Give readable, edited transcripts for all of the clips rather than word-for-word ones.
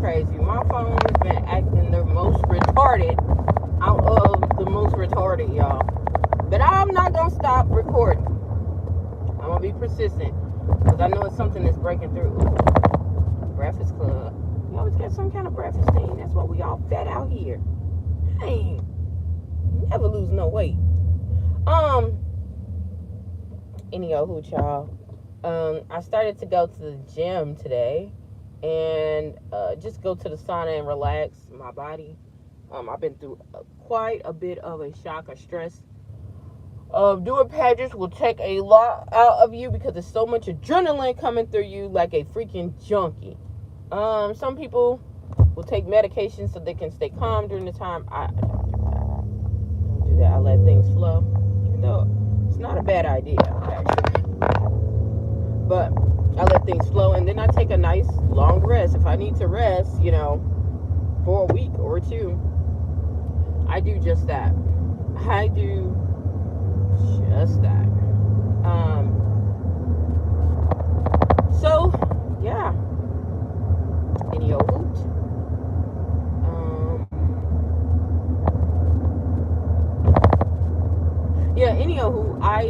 crazy. My phone has been acting the most retarded out of the most retarded, y'all. But I'm not gonna stop recording. I'm gonna be persistent because I know it's something that's breaking through. Breakfast Club. You always get some kind of breakfast thing. That's why we all fat out here. Dang. Never lose no weight. Anywho, y'all. I started to go to the gym today and just go to the sauna and relax my body. I've been through quite a bit of a shock or stress. Doing pageants will take a lot out of you because there's so much adrenaline coming through you like a freaking junkie. Some people will take medication so they can stay calm during the time. I don't do that. I let things flow, even though it's not a bad idea, actually. But I let things flow, and then I take a nice long rest. If I need to rest, for a week or two, I do just that. I do just that. So, yeah. Any old hoot. Yeah, anywho, I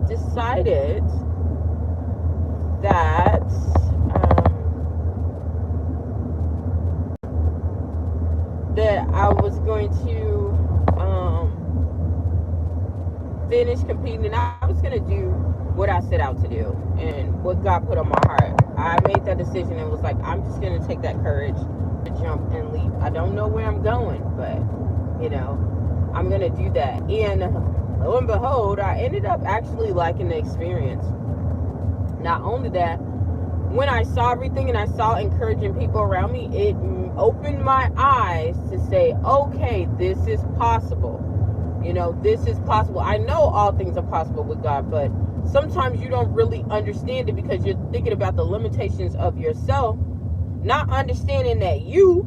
decided that I was going to finish competing, and I was going to do what I set out to do and what God put on my heart. I made that decision and was like, I'm just going to take that courage to jump and leap. I don't know where I'm going, but I'm going to do that. And lo and behold, I ended up actually liking the experience. Not only that, when I saw everything and I saw encouraging people around me, it opened my eyes to say, okay, this is possible. This is possible. I know all things are possible with God, but sometimes you don't really understand it because you're thinking about the limitations of yourself, not understanding that you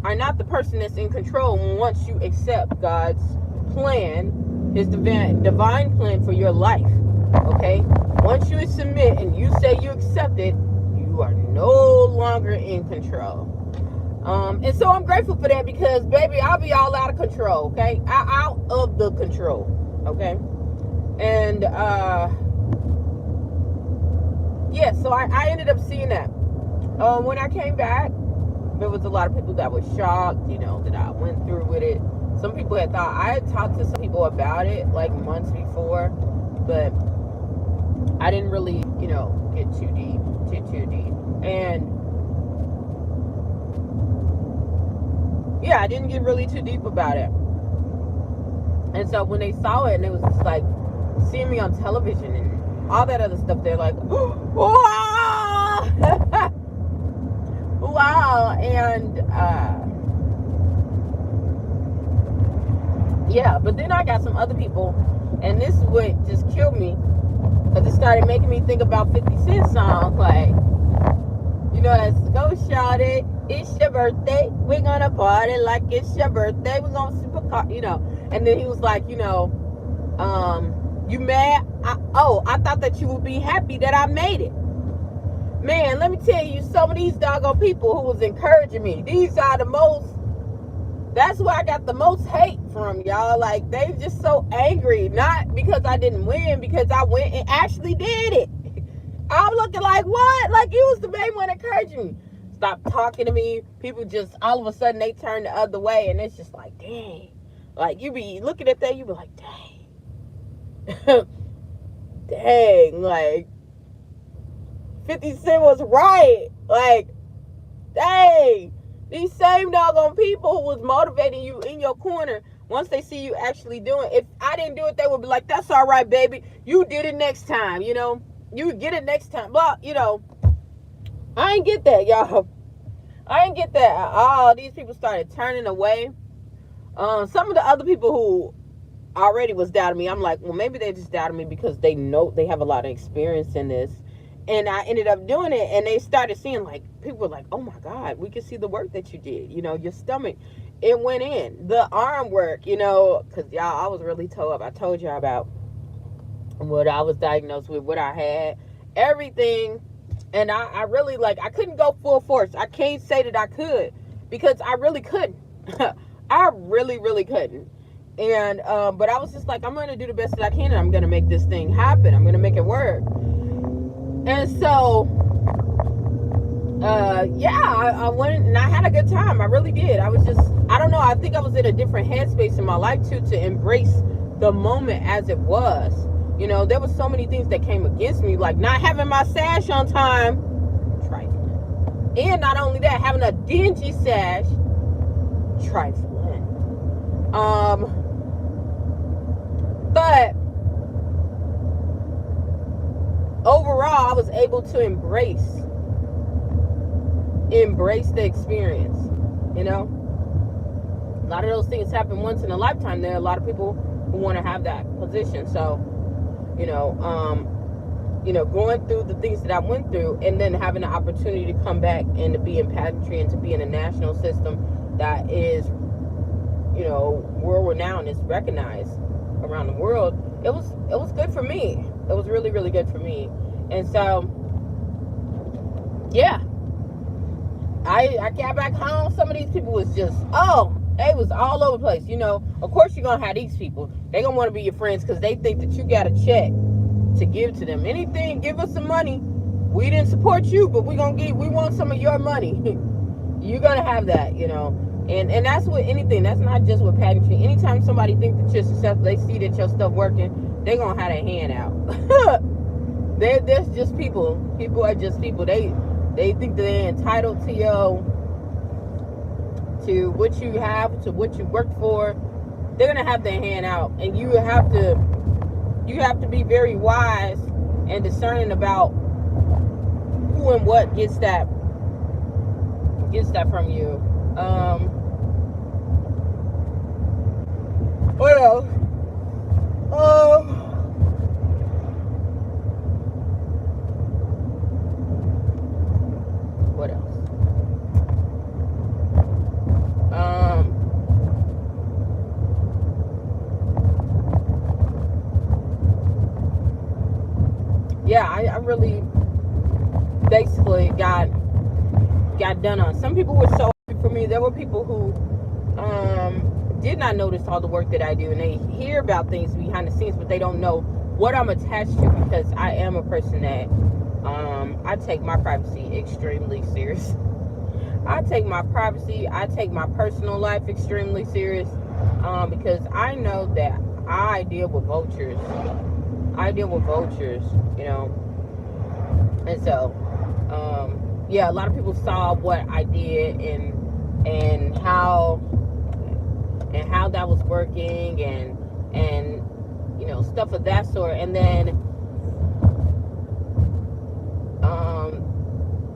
are not the person that's in control once you accept God's plan, his divine plan for your life. Okay? Once you submit and you say you accept it, you are no longer in control. And so I'm grateful for that because, baby, I'll be all out of control, okay? Out of the control, okay? And, yeah, so I ended up seeing that. When I came back, there was a lot of people that were shocked, that I went through with it. Some people had thought, I had talked to some people about it, like, months before, but I didn't really, get too deep. And yeah, I didn't get really too deep about it. And so when they saw it and it was just like seeing me on television and all that other stuff, they're like, wow! Wow. And yeah, but then I got some other people, and this would just kill me because it started making me think about 50 Cent song, like, let's go shout it. It's your birthday. We're gonna party like it's your birthday. We're gonna supercar, And then he was like, you mad? I thought that you would be happy that I made it. Man, let me tell you, some of these doggone people who was encouraging me, these are the most, that's where I got the most hate from, y'all. Like, they just so angry. Not because I didn't win, because I went and actually did it. I'm looking like, what? Like, you was the main one encouraging me. Stop talking to me. People just, all of a sudden, they turn the other way. And it's just like, dang. Like, you be looking at that, you be like, dang. Dang. Like, 50 Cent was right. Like, dang. These same doggone people who was motivating you in your corner, once they see you actually doing it, if I didn't do it, they would be like, that's all right, baby. You did it next time, You get it next time. But, I ain't get that, y'all. I ain't get that at all. These people started turning away. Some of the other people who already was doubting me, I'm like, well, maybe they just doubted me because they know they have a lot of experience in this. And I ended up doing it, and they started seeing, like, people were like, oh my God, we can see the work that you did. Your stomach, it went in. The arm work, because y'all, I was really toe up. I told y'all about what I was diagnosed with, what I had, everything. And I really, like, I couldn't go full force. I can't say that I could, because I really couldn't. I really, really couldn't. And but I was just like, I'm gonna do the best that I can, and I'm gonna make this thing happen. I'm gonna make it work. And so yeah, I went and I had a good time. I really did. I was just, I don't know, I think I was in a different headspace in my life too, to embrace the moment as it was. You know, there was so many things that came against me, like not having my sash on time, trifling. And not only that, having a dingy sash, trifling. But overall, I was able to embrace the experience. You know, a lot of those things happen once in a lifetime. There are a lot of people who want to have that position. So, you know, going through the things that I went through, and then having the opportunity to come back and to be in pageantry and to be in a national system that is, you know, world renowned, is recognized around the world. It was good for me. It was really, really good for me. And so, yeah, I got back home. Some of these people was just, they was all over the place. You know, of course you're gonna have these people. They gonna want to be your friends because they think that you got a check to give to them. Anything, give us some money. We didn't support you, but we want some of your money. You're gonna have that, you know. And that's with anything. That's not just with pageantry. Anytime somebody thinks that you're successful, they see that your stuff working, they're gonna have their hand out. There's just people. People are just people. They think that they're entitled to what you have, to what you worked for. They're gonna have their hand out, and you have to be very wise and discerning about who and what gets that from you. What else? What else? Yeah, I really basically got done on. Some people were so happy for me. There were people who did not notice all the work that I do, and they hear about things behind the scenes, but they don't know what I'm attached to, because I am a person that I take my privacy extremely serious. I take my personal life extremely serious, because I know that I deal with vultures. You know. And so, yeah, a lot of people saw what I did and how that was working, and you know, stuff of that sort. And then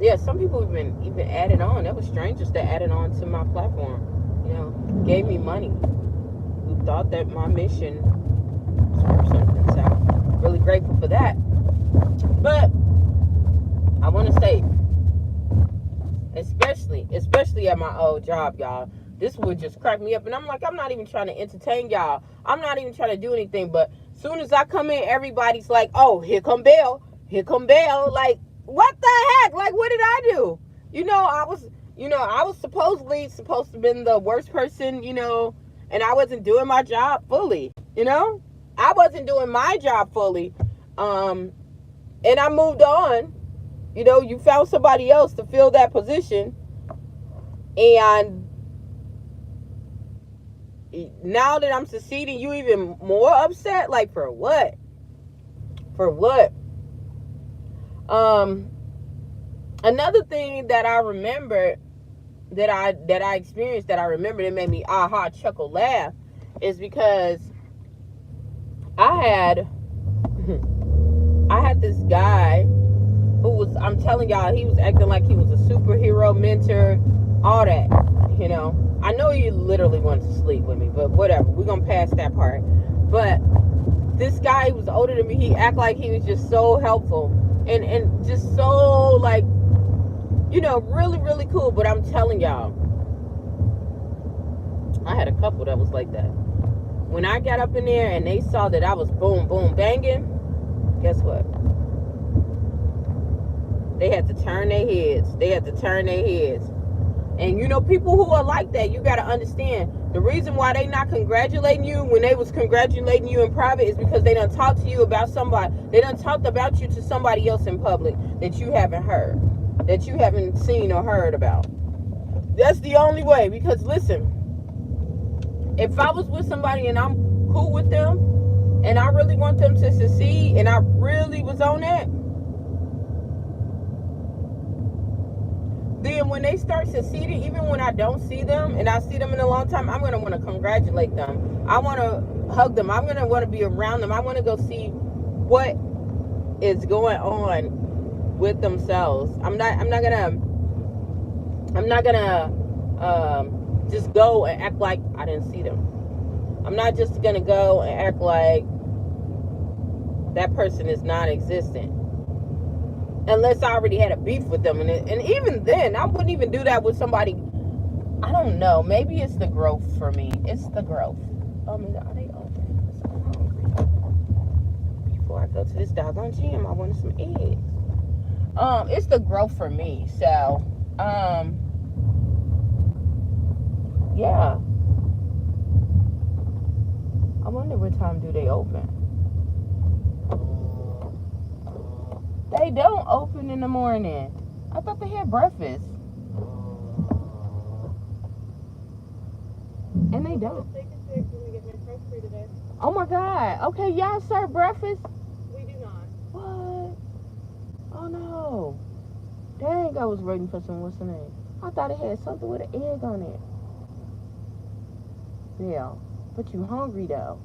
yeah, some people even added on. There were strangers that added on to my platform, you know, gave me money, who thought that my mission was worth something. So really grateful for that. But I want to say, especially at my old job, y'all, this would just crack me up. And I'm like, I'm not even trying to entertain y'all. I'm not even trying to do anything. But soon as I come in, everybody's like, oh, here come Belle. Like, what the heck? Like, what did I do? You know, I was supposedly supposed to have been the worst person, you know, and I wasn't doing my job fully, you know? I wasn't doing my job fully. And I moved on. You know, you found somebody else to fill that position. And now that I'm succeeding, you even more upset? Like, for what? For what? Another thing that I remember that I experienced, that I remember that made me aha, chuckle, laugh, is because I had this guy who was, I'm telling y'all, he was acting like he was a superhero, mentor, all that, you know. I know he literally wanted to sleep with me, but whatever, we're gonna pass that part. But this guy, he was older than me, he acted like he was just so helpful and just so, like, you know, really, really cool. But I'm telling y'all, I had a couple that was like that. When I got up in there and they saw that I was boom, boom, banging, guess what? They had to turn their heads. They had to turn their heads. And you know, people who are like that, you got to understand, the reason why they not congratulating you when they was congratulating you in private is because they done talked to you about somebody. They done talked about you to somebody else in public that you haven't heard, that you haven't seen or heard about. That's the only way. Because listen, if I was with somebody and I'm cool with them and I really want them to succeed and I really was on that, then when they start succeeding, even when I don't see them and I see them in a long time, I'm going to want to congratulate them. I want to hug them. I'm going to want to be around them. I want to go see what is going on with themselves. I'm not gonna just go and act like I didn't see them. I'm not just going to go and act like that person is non-existent. Unless I already had a beef with them. And even then, I wouldn't even do that with somebody. I don't know. Maybe it's the growth for me. It's the growth. Oh, my God. Are they open? I'm hungry. Before I go to this doggone gym, I wanted some eggs. It's the growth for me. So, yeah. I wonder what time do they open. They don't open in the morning. I thought they had breakfast. And they don't. Oh my God. Okay, y'all serve breakfast? We do not. What? Oh no. Dang, I was waiting for some, what's the name? I thought it had something with an egg on it. Yeah. But you hungry though.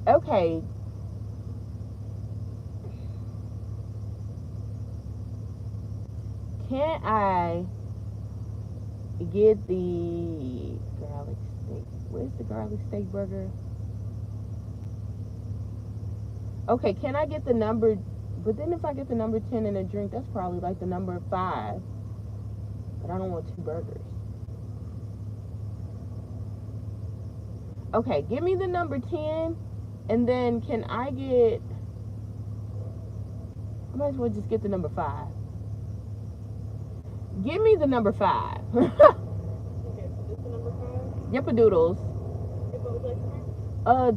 Okay. Can I get the garlic steak? Where's the garlic steak burger? Okay, can I get the number? But then if I get the number 10 and a drink, that's probably like the number 5. But I don't want 2 burgers. Okay, give me the number 10. And then can I get, I might as well just get the number 5. Give me the number 5. Okay, so this the number 5? Yippadoodles. What would you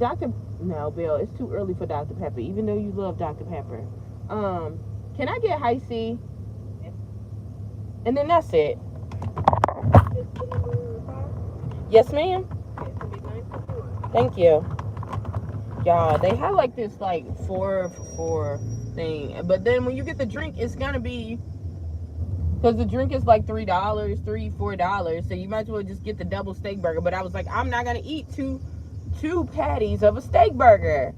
like to drink? No, Bill, it's too early for Dr. Pepper, even though you love Dr. Pepper. Can I get High C? Yes. And then that's it. This the number 5? Yes, ma'am. Okay, so it'll be 951. Thank you. Y'all, they have like this like 4 for 4 thing. But then when you get the drink, it's gonna be, because the drink is like $3, $4. So you might as well just get the double steak burger. But I was like, I'm not gonna eat two patties of a steak burger.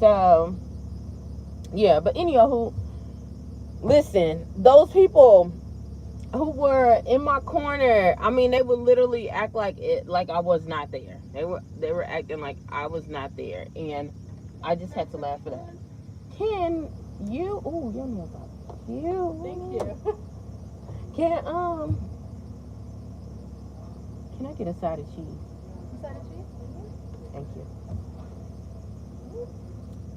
So yeah, but anyhow, listen, those people who were in my corner, I mean, they would literally act like I was not there. They were acting like I was not there, and I just had to laugh at that. Can you? Oh, your nails are cute. Thank you. Can I get a side of cheese? Side of cheese? Thank you.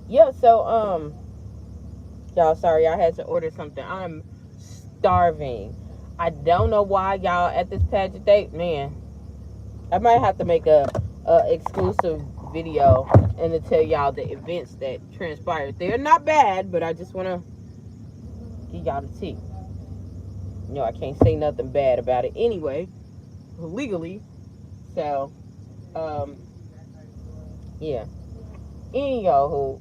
Yeah. So y'all, sorry, I had to order something. I'm starving. I don't know why y'all at this pageant date, man. I might have to make a exclusive video and to tell y'all the events that transpired. They're not bad, but I just want to give y'all the tea. You know, I can't say nothing bad about it anyway, legally. So, yeah. Anyhow,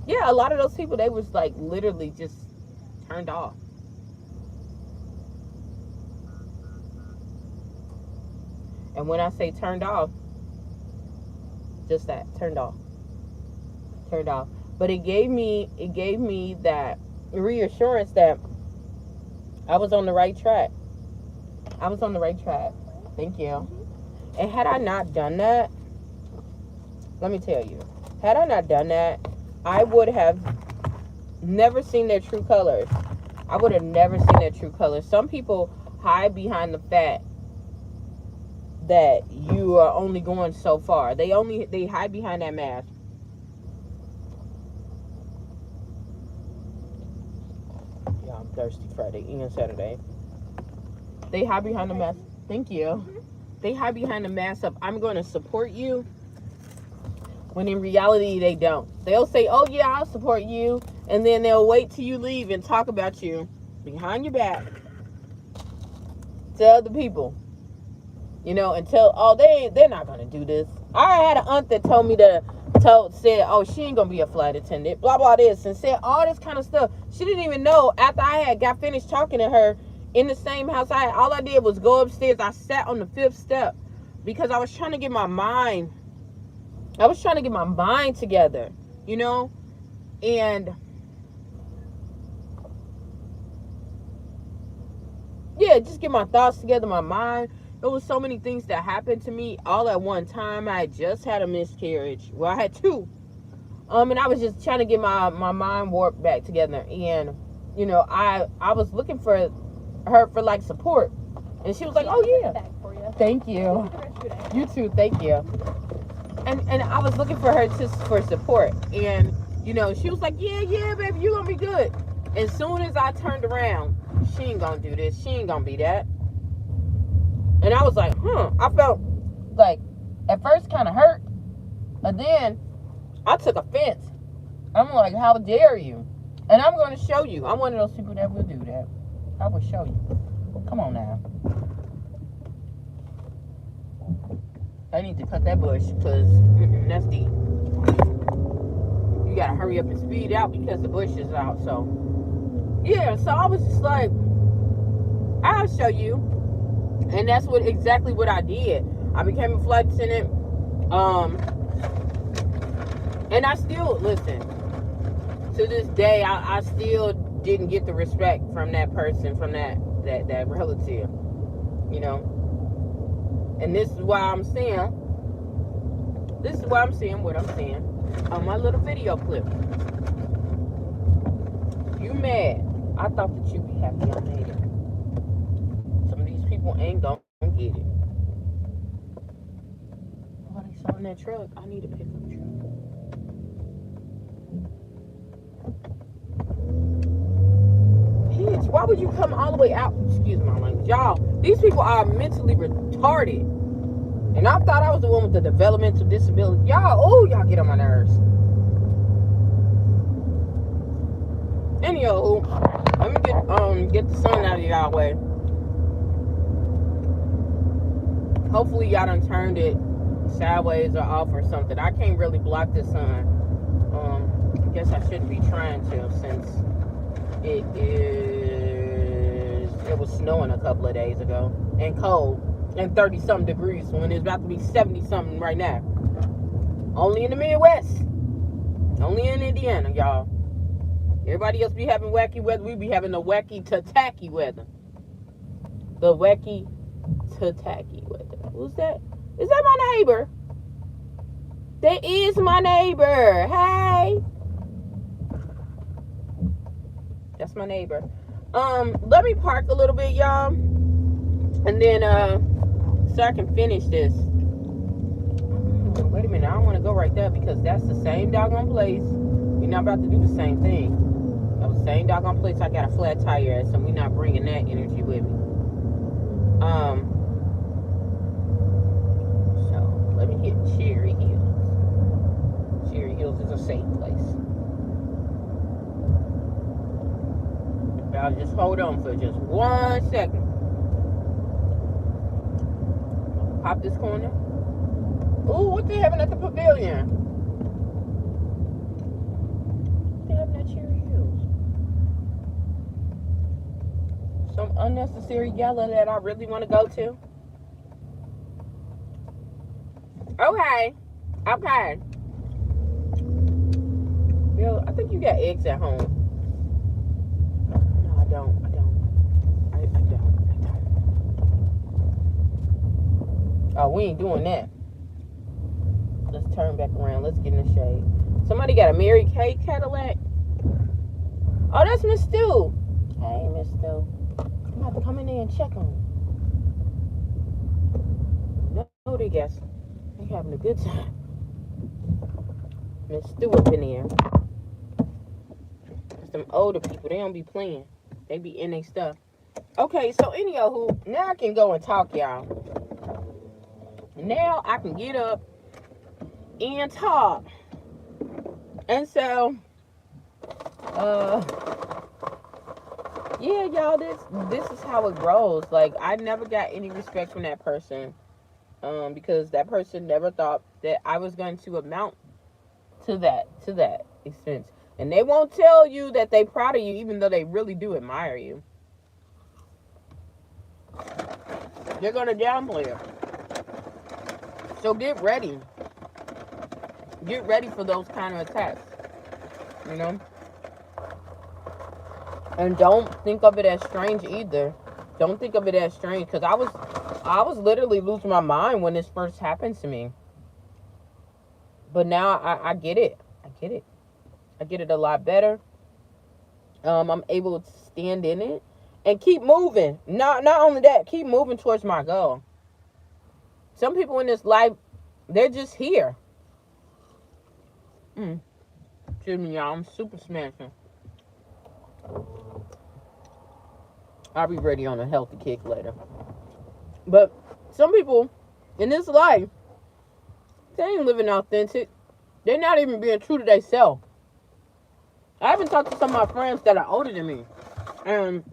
yeah, a lot of those people, they was like literally just turned off. And when I say turned off, just that, turned off. But it gave me that reassurance that I was on the right track. Thank you. And had I not done that, let me tell you, I would have never seen their true colors. I would have never seen their true colors. Some people hide behind the fact that you are only going so far. They hide behind that mask. Yeah, I'm thirsty Friday and Saturday. They hide behind the mask. Thank you. Mm-hmm. They hide behind the mask of I'm going to support you, when in reality they don't. They'll say, oh yeah, I'll support you, and then they'll wait till you leave and talk about you behind your back to other people. You know, until they're not gonna do this. I had an aunt that told me said, oh, she ain't gonna be a flight attendant, blah blah this, and said all this kind of stuff. She didn't even know after I had got finished talking to her in the same house. All I did was go upstairs. I sat on the 5th step because I was trying to get my mind together, you know, and yeah, just get my thoughts together, my mind. There was so many things that happened to me all at one time. I just had a miscarriage. Well, I had 2. And I was just trying to get my mind warped back together. And, you know, I was looking for her for like support. And she was like, oh yeah. Back for you. Thank you. You too, thank you. And I was looking for her for support. And, you know, she was like, yeah, baby, you gonna be good. As soon as I turned around, she ain't gonna do this. She ain't gonna be that. And I was like, I felt like at first kind of hurt. But then I took offense. I'm like, how dare you? And I'm going to show you. I'm one of those people that will do that. I will show you. Come on now. I need to cut that bush because that's deep. You got to hurry up and speed out because the bush is out. So, yeah. So I was just like, I'll show you. And that's exactly what I did. I became a flight attendant. And I still, listen, to this day, I still didn't get the respect from that person, from that relative, you know. And this is why I'm saying what I'm saying on my little video clip. You mad? I thought that you'd be happy I made it. People ain't gonna get it. Oh, they saw in that truck. I need to pick up truck. Bitch, why would you come all the way out? Excuse my language. Y'all, these people are mentally retarded. And I thought I was the one with the developmental disability. Y'all get on my nerves. Anywho, let me get the sun out of y'all way. Hopefully y'all done turned it sideways or off or something. I can't really block the sun. I guess I shouldn't be trying to since it was snowing a couple of days ago and cold and 30-something degrees when it's about to be 70-something right now. Only in the Midwest. Only in Indiana, y'all. Everybody else be having wacky weather. We be having the wacky to tacky weather. The wacky to tacky weather. Who's that? Is that my neighbor? That is my neighbor. Hey. That's my neighbor. Let me park a little bit, y'all. And then so I can finish this. Wait a minute, I don't want to go right there because that's the same doggone place. We're not about to do the same thing. That was the same doggone place I got a flat tire at, so we're not bringing that energy with me. Let me hit Cherry Hills. Cherry Hills is a safe place. I'll just hold on for just 1 second. Pop this corner. Ooh, what they having at the pavilion? What they having at Cherry Hills? Some unnecessary gala that I really want to go to. Okay. Bill, I think you got eggs at home. No, I don't. Oh, we ain't doing that. Let's turn back around. Let's get in the shade. Somebody got a Mary Kay Cadillac. Oh, that's Miss Stu. Hey, though. I'm about to come in there and check on them. No, they guess. They having a good time. Miss Stewart in there. Some older people, they don't be playing. They be in their stuff. Okay, so anyhow, now I can go and talk, y'all. Now I can get up and talk. And so, yeah, y'all, this is how it grows. Like, I never got any respect from that person, because that person never thought that I was going to amount to that extent. And they won't tell you that they proud of you, even though they really do admire you. They're going to downplay it. So get ready. Get ready for those kind of attacks. You know? And don't think of it as strange either. Don't think of it as strange. Because I was literally losing my mind when this first happened to me. But now I get it. I get it. I get it a lot better. I'm able to stand in it and keep moving. Not only that, keep moving towards my goal. Some people in this life, they're just here. Excuse me, y'all. I'm super smashing. I'll be ready on a healthy kick later. But some people in this life, they ain't living authentic. They're not even being true to themselves. I haven't talked to some of my friends that are older than me. And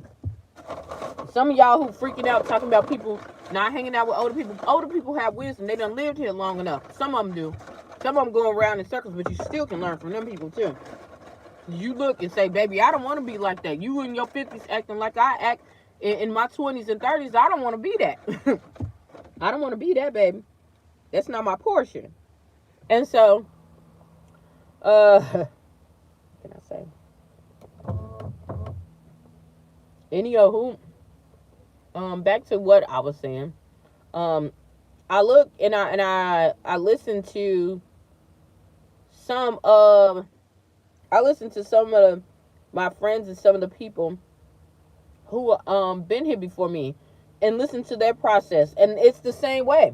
some of y'all who freaking out talking about people not hanging out with older people. Older people have wisdom. They done lived here long enough. Some of them do. Some of them going around in circles, but you still can learn from them people too. You look and say, baby, I don't want to be like that. You in your 50s acting like I act in my 20s and 30s. I don't want to be that. I don't want to be that, baby. That's not my portion. And so, what can I say? Anywho, back to what I was saying. I look and I listen to some of my friends and some of the people who been here before me and listen to their process, and it's the same way.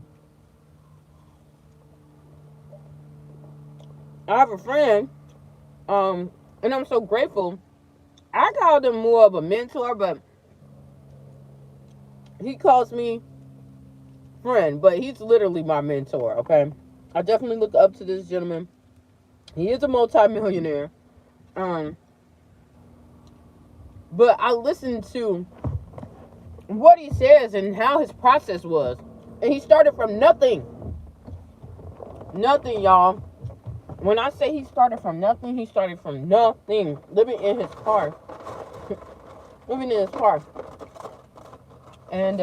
I have a friend, and I'm so grateful. I call him more of a mentor, but he calls me friend, but he's literally my mentor, okay? I definitely look up to this gentleman. He is a multi-millionaire. But I listen to what he says and how his process was. And he started from nothing. Nothing, y'all. When I say he started from nothing, he started from nothing. Living in his car. Living in his car. And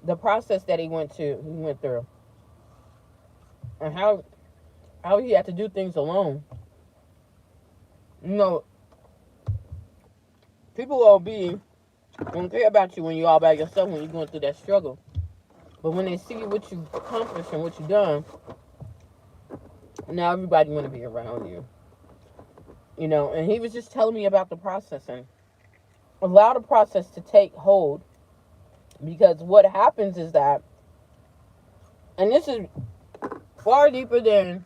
the process that he went through. And how he had to do things alone. You know, people won't care about you when you're all by yourself, when you're going through that struggle. But when they see what you've accomplished and what you've done, now everybody want to be around you. You know, and he was just telling me about the process, and allow the process to take hold. Because what happens is that, and this is far deeper than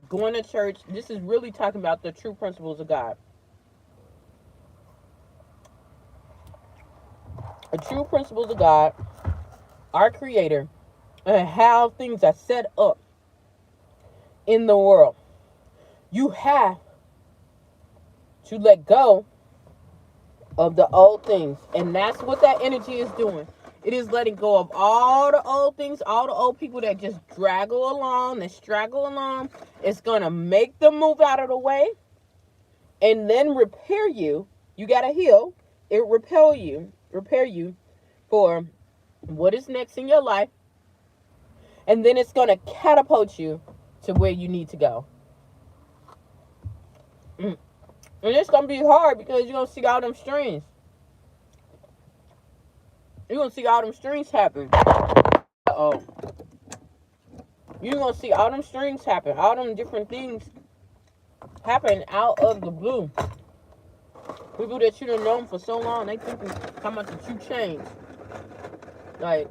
going to church, this is really talking about the true principles of God. The true principles of God, our Creator, and how things are set up in the world. You have to let go of the old things. And that's what that energy is doing. It is letting go of all the old things, all the old people that just straggle along. It's going to make them move out of the way and then repair you. You got to heal. It repair you for what is next in your life. And then it's going to catapult you to where you need to go. And it's going to be hard because you're going to see all them strings. You're going to see all them strings happen. Uh-oh. You're going to see all them strings happen. All them different things happen out of the blue. People that you done known for so long, they thinking how much that you changed. Like,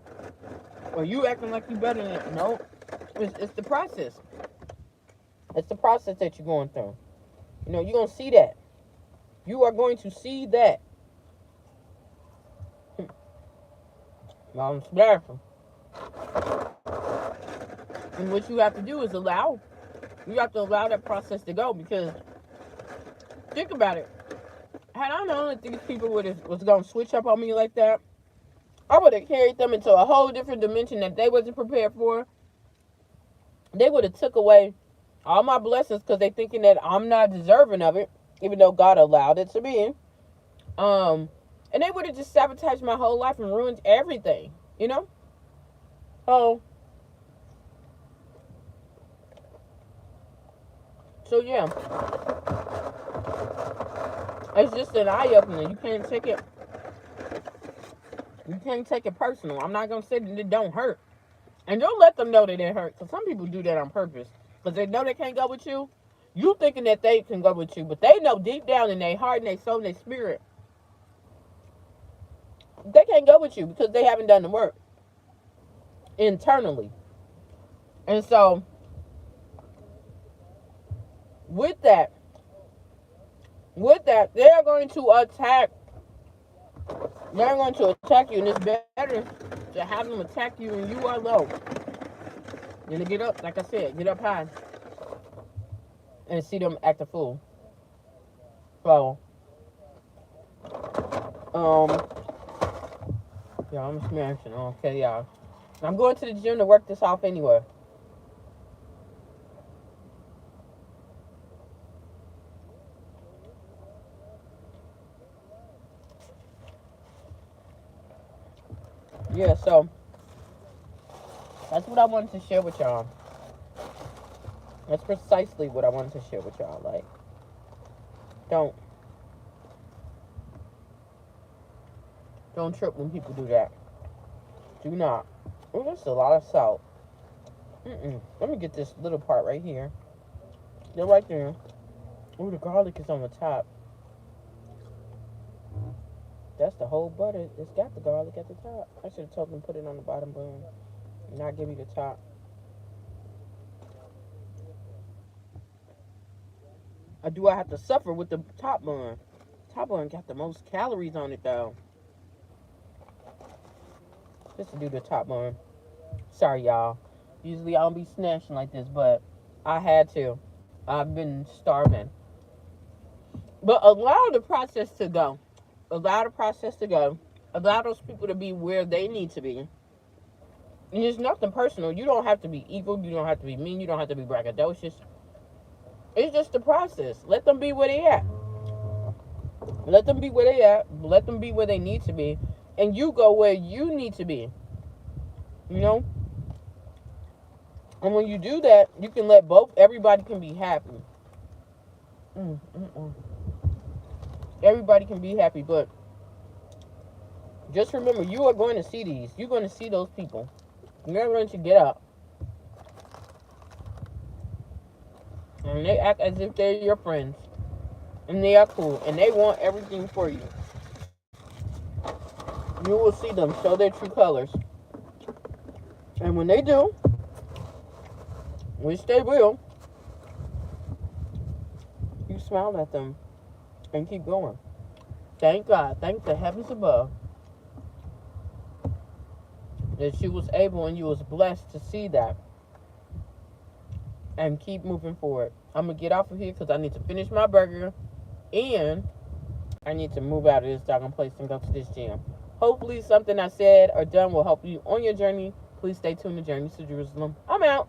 or you acting like you better than them. No, it's the process. It's the process that you're going through. You know, you're going to see that. You are going to see that. I'm splashing. And what you have to do is allow. You have to allow that process to go, because think about it. Had I known that these people was going to switch up on me like that, I would have carried them into a whole different dimension that they wasn't prepared for. They would have took away all my blessings because they thinking that I'm not deserving of it, even though God allowed it to be. And they would have just sabotaged my whole life and ruined everything, you know? So yeah. It's just an eye-opener. You can't take it personal. I'm not going to say that it don't hurt. And don't let them know that it hurt. Because some people do that on purpose. Because they know they can't go with you. You thinking that they can go with you. But they know deep down in their heart and their soul and their spirit, they can't go with you because they haven't done the work internally. And so, with that, they're going to attack. They're going to attack you, and it's better to have them attack you when you are low than to get up, like I said, get up high and see them act a fool. So, yeah, I'm smashing. Okay, y'all. I'm going to the gym to work this off anyway. Yeah, so that's what I wanted to share with y'all. That's precisely what I wanted to share with y'all. Like, don't trip when people do that. Do not. Oh, that's a lot of salt. Let me get this little part right here. They're right there. Oh, the garlic is on the top. That's the whole butter. It's got the garlic at the top. I should have told them to put it on the bottom bun. Not give me the top. Or do I have to suffer with the top bun? Top bun got the most calories on it, though. Just to do the top bun. Sorry, y'all. Usually I don't be snatching like this, but I had to. I've been starving. But allow the process to go. Allow the process to go. Allow those people to be where they need to be. And it's nothing personal. You don't have to be evil. You don't have to be mean. You don't have to be braggadocious. It's just the process. Let them be where they at. Let them be where they at. Let them be where they need to be. And you go where you need to be. You know? And when you do that, you can let everybody can be happy. Everybody can be happy, but just remember, you are going to see these. You're going to see those people. You're going to get up. And they act as if they're your friends. And they are cool. And they want everything for you. You will see them show their true colors. And when they do, which they will, you smile at them and keep going. Thank God. Thank the heavens above that you was able and you was blessed to see that. And keep moving forward. I'm going to get off of here because I need to finish my burger. And I need to move out of this doggone place and go to this gym. Hopefully something I said or done will help you on your journey. Please stay tuned to Journeys to Jerusalem. I'm out.